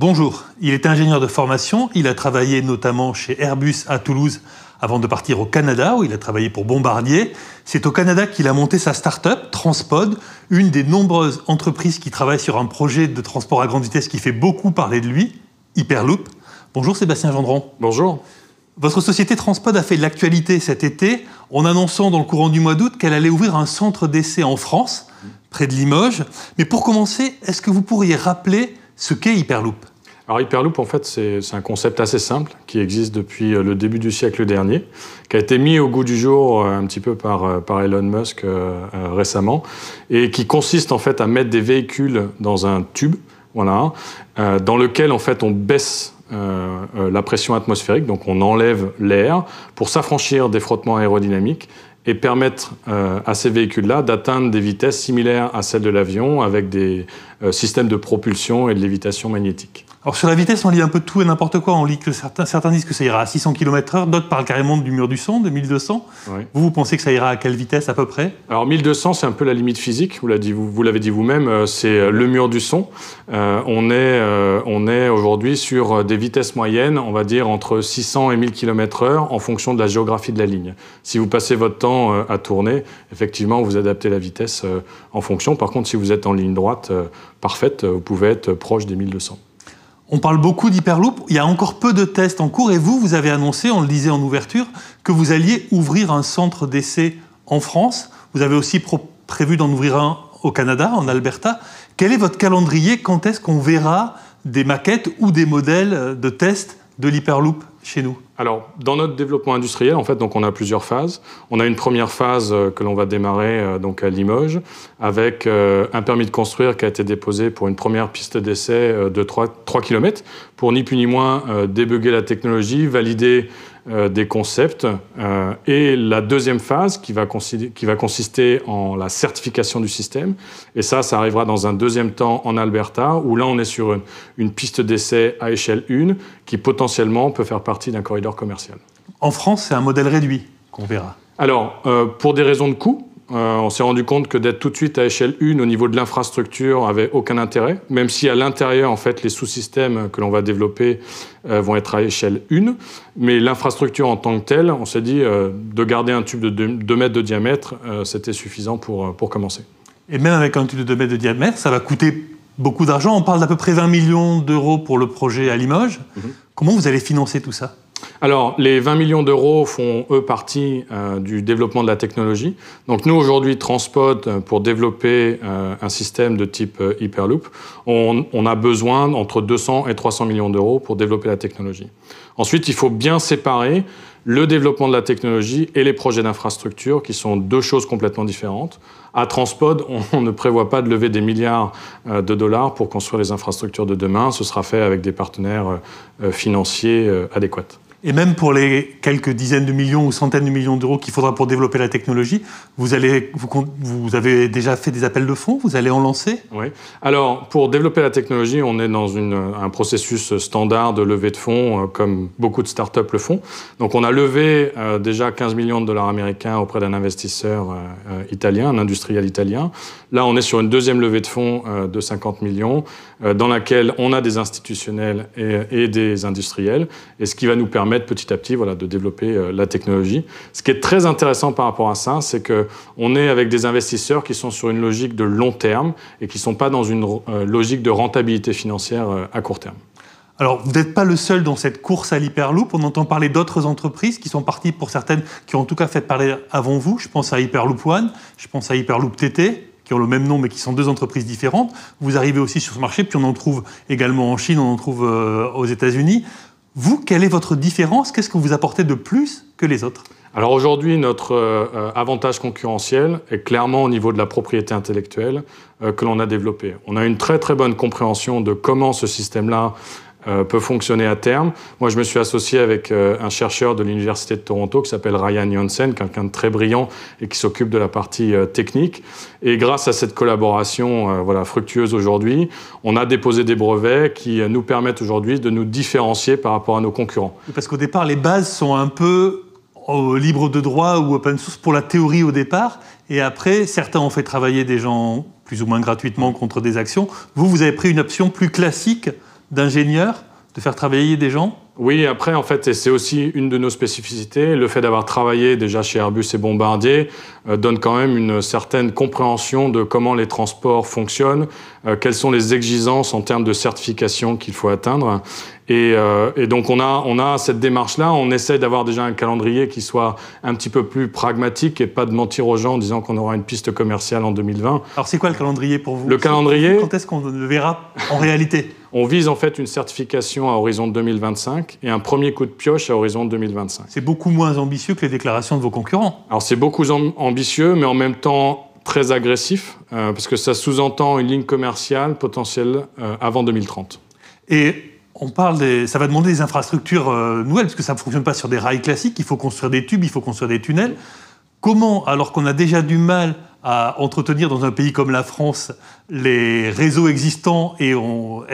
Bonjour, il est ingénieur de formation, il a travaillé notamment chez Airbus à Toulouse avant de partir au Canada où il a travaillé pour Bombardier. C'est au Canada qu'il a monté sa start-up, Transpod, une des nombreuses entreprises qui travaillent sur un projet de transport à grande vitesse qui fait beaucoup parler de lui, Hyperloop. Bonjour Sébastien Gendron. Bonjour. Votre société Transpod a fait de l'actualité cet été en annonçant dans le courant du mois d'août qu'elle allait ouvrir un centre d'essai en France, près de Limoges. Mais pour commencer, est-ce que vous pourriez rappeler ce qu'est Hyperloop ? Alors Hyperloop, en fait, c'est un concept assez simple qui existe depuis le début du siècle dernier, qui a été mis au goût du jour un petit peu par Elon Musk récemment, et qui consiste en fait à mettre des véhicules dans un tube, voilà, dans lequel en fait on baisse la pression atmosphérique, donc on enlève l'air pour s'affranchir des frottements aérodynamiques et permettre à ces véhicules-là d'atteindre des vitesses similaires à celles de l'avion avec des systèmes de propulsion et de lévitation magnétique. Alors sur la vitesse, on lit un peu de tout et n'importe quoi. On lit que certains disent que ça ira à 600 km/h, d'autres parlent carrément du mur du son, de 1200. Oui. Vous pensez que ça ira à quelle vitesse à peu près ? Alors 1200, c'est un peu la limite physique, vous l'avez dit vous-même, c'est le mur du son. On est aujourd'hui sur des vitesses moyennes, on va dire entre 600 et 1000 km/h en fonction de la géographie de la ligne. Si vous passez votre temps à tourner, effectivement, vous adaptez la vitesse en fonction. Par contre, si vous êtes en ligne droite parfaite, vous pouvez être proche des 1200. On parle beaucoup d'Hyperloop, il y a encore peu de tests en cours et vous avez annoncé, on le disait en ouverture, que vous alliez ouvrir un centre d'essai en France. Vous avez aussi prévu d'en ouvrir un au Canada, en Alberta. Quel est votre calendrier ? Quand est-ce qu'on verra des maquettes ou des modèles de tests de l'Hyperloop chez nous ? Alors, dans notre développement industriel, en fait, donc on a plusieurs phases. On a une première phase que l'on va démarrer donc à Limoges, avec un permis de construire qui a été déposé pour une première piste d'essai de 3 km, pour ni plus ni moins débugger la technologie, valider des concepts. Et la deuxième phase qui va consister en la certification du système. Et ça arrivera dans un deuxième temps en Alberta, où là, on est sur une piste d'essai à échelle 1 qui potentiellement peut faire partie d'un corridor commercial. En France, c'est un modèle réduit qu'on verra. Alors, pour des raisons de coût, on s'est rendu compte que d'être tout de suite à échelle 1 au niveau de l'infrastructure n'avait aucun intérêt, même si à l'intérieur, en fait, les sous-systèmes que l'on va développer vont être à échelle 1. Mais l'infrastructure en tant que telle, on s'est dit de garder un tube de 2 mètres de diamètre, c'était suffisant pour commencer. Et même avec un tube de 2 mètres de diamètre, ça va coûter beaucoup d'argent. On parle d'à peu près 20 millions d'euros pour le projet à Limoges. Comment vous allez financer tout ça ? Alors, les 20 millions d'euros font, eux, partie du développement de la technologie. Donc, nous, aujourd'hui, Transpod, pour développer un système de type Hyperloop, on a besoin entre 200 et 300 millions d'euros pour développer la technologie. Ensuite, il faut bien séparer le développement de la technologie et les projets d'infrastructure, qui sont deux choses complètement différentes. À Transpod, on ne prévoit pas de lever des milliards de dollars pour construire les infrastructures de demain. Ce sera fait avec des partenaires financiers adéquats. Et même pour les quelques dizaines de millions ou centaines de millions d'euros qu'il faudra pour développer la technologie, vous avez déjà fait des appels de fonds ? Vous allez en lancer ? Oui. Alors, pour développer la technologie, on est dans un processus standard de levée de fonds, comme beaucoup de startups le font. Donc, on a levé déjà 15 millions de dollars américains auprès d'un investisseur italien, un industriel italien. Là, on est sur une deuxième levée de fonds de 50 millions, dans laquelle on a des institutionnels et des industriels, et ce qui va nous permettre petit à petit de développer la technologie. Ce qui est très intéressant par rapport à ça, c'est qu'on est avec des investisseurs qui sont sur une logique de long terme et qui ne sont pas dans une logique de rentabilité financière à court terme. Alors, vous n'êtes pas le seul dans cette course à l'Hyperloop. On entend parler d'autres entreprises qui sont parties, pour certaines, qui ont en tout cas fait parler avant vous. Je pense à Hyperloop One, je pense à Hyperloop TT, qui ont le même nom, mais qui sont deux entreprises différentes. Vous arrivez aussi sur ce marché, puis on en trouve également en Chine, on en trouve aux États-Unis. Vous, quelle est votre différence ? Qu'est-ce que vous apportez de plus que les autres ? Alors aujourd'hui, notre avantage concurrentiel est clairement au niveau de la propriété intellectuelle que l'on a développée. On a une très très bonne compréhension de comment ce système-là peut fonctionner à terme. Moi, je me suis associé avec un chercheur de l'Université de Toronto qui s'appelle Ryan Janssen, quelqu'un de très brillant et qui s'occupe de la partie technique. Et grâce à cette collaboration fructueuse aujourd'hui, on a déposé des brevets qui nous permettent aujourd'hui de nous différencier par rapport à nos concurrents. Parce qu'au départ, les bases sont un peu libre de droit ou open source pour la théorie au départ, et après, certains ont fait travailler des gens plus ou moins gratuitement contre des actions. Vous avez pris une option plus classique d'ingénieurs, de faire travailler des gens? Oui, après, en fait, et c'est aussi une de nos spécificités, le fait d'avoir travaillé déjà chez Airbus et Bombardier donne quand même une certaine compréhension de comment les transports fonctionnent, quelles sont les exigences en termes de certification qu'il faut atteindre. Et donc, on a cette démarche-là. On essaie d'avoir déjà un calendrier qui soit un petit peu plus pragmatique et pas de mentir aux gens en disant qu'on aura une piste commerciale en 2020. Alors, c'est quoi le calendrier pour vous? Le calendrier... Quand est-ce qu'on le verra en réalité? On vise en fait une certification à horizon 2025 et un premier coup de pioche à horizon 2025. C'est beaucoup moins ambitieux que les déclarations de vos concurrents. Alors c'est beaucoup ambitieux, mais en même temps très agressif, parce que ça sous-entend une ligne commerciale potentielle avant 2030. Et on parle ça va demander des infrastructures nouvelles, parce que ça ne fonctionne pas sur des rails classiques. Il faut construire des tubes, il faut construire des tunnels. Comment, alors qu'on a déjà du mal à entretenir dans un pays comme la France les réseaux existants et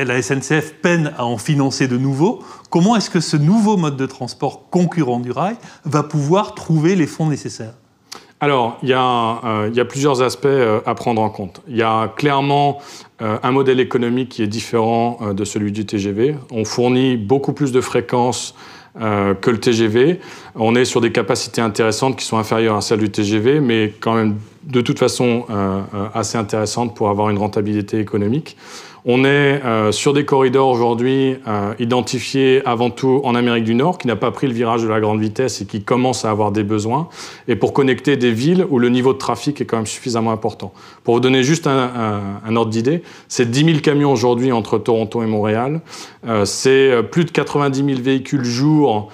la SNCF peine à en financer de nouveaux, comment est-ce que ce nouveau mode de transport concurrent du rail va pouvoir trouver les fonds nécessaires? Alors, il y a plusieurs aspects à prendre en compte. Il y a clairement un modèle économique qui est différent de celui du TGV. On fournit beaucoup plus de fréquences que le TGV. On est sur des capacités intéressantes qui sont inférieures à celles du TGV, mais quand même de toute façon assez intéressantes pour avoir une rentabilité économique. On est sur des corridors aujourd'hui identifiés avant tout en Amérique du Nord, qui n'a pas pris le virage de la grande vitesse et qui commence à avoir des besoins, et pour connecter des villes où le niveau de trafic est quand même suffisamment important. Pour vous donner juste un ordre d'idée, c'est 10 000 camions aujourd'hui entre Toronto et Montréal, c'est plus de 90 000 véhicules jour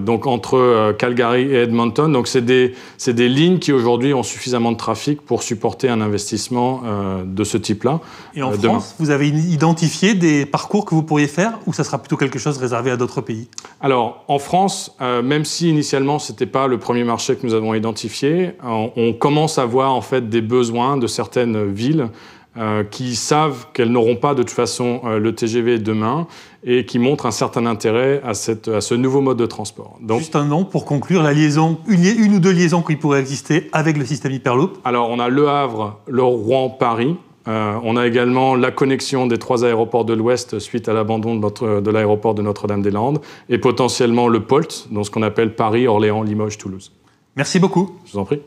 donc entre Calgary et Edmonton. Donc c'est des lignes qui aujourd'hui ont suffisamment de trafic pour supporter un investissement de ce type-là. Et en France, vous avez identifié des parcours que vous pourriez faire, ou ça sera plutôt quelque chose réservé à d'autres pays? Alors en France, même si initialement c'était pas le premier marché que nous avons identifié, on commence à voir en fait des besoins de certaines villes qui savent qu'elles n'auront pas de toute façon le TGV demain et qui montrent un certain intérêt à ce nouveau mode de transport. Donc, juste un nom pour conclure, la liaison, une ou deux liaisons qui pourraient exister avec le système Hyperloop. Alors on a Le Havre, le Rouen, Paris. On a également la connexion des 3 aéroports de l'Ouest suite à l'abandon de l'aéroport de Notre-Dame-des-Landes et potentiellement le POLT, donc ce qu'on appelle Paris, Orléans, Limoges, Toulouse. Merci beaucoup. Je vous en prie.